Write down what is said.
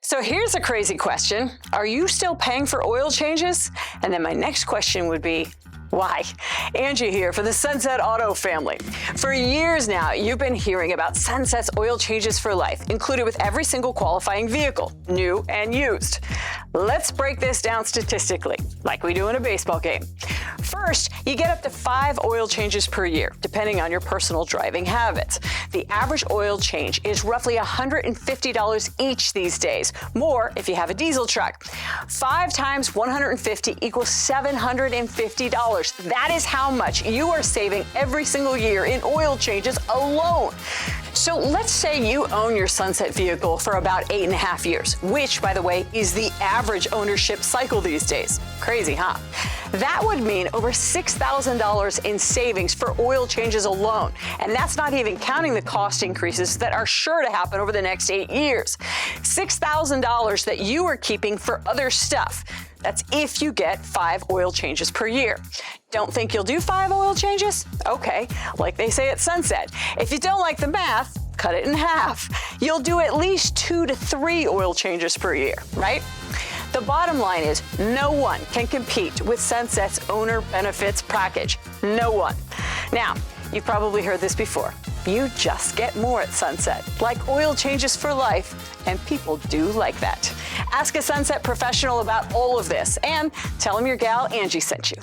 So here's a crazy question. Are you still paying for oil changes? And then my next question would be, why? Angie here for the Sunset Auto family. For years now, you've been hearing about Sunset's oil changes for life, included with every single qualifying vehicle, new and used. Let's break this down statistically, like we do in a baseball game. First, you get up to 5 oil changes per year, depending on your personal driving habits. The average oil change is roughly $150 each these days, more if you have a diesel truck. 5 times $150 equals $750. That is how much you are saving every single year in oil changes alone. So let's say you own your Sunset vehicle for about 8.5 years, which, by the way, is the average ownership cycle these days. Crazy, huh? That would mean over $6,000 in savings for oil changes alone. And that's not even counting the cost increases that are sure to happen over the next 8 years. $6,000 that you are keeping for other stuff. That's if you get 5 oil changes per year. Don't think you'll do 5 oil changes? Okay, like they say at Sunset, if you don't like the math, cut it in half. You'll do at least 2 to 3 oil changes per year, right? The bottom line is no one can compete with Sunset's owner benefits package. No one. Now, you've probably heard this before. You just get more at Sunset, like oil changes for life, and people do like that. Ask a Sunset professional about all of this and tell them your gal Angie sent you.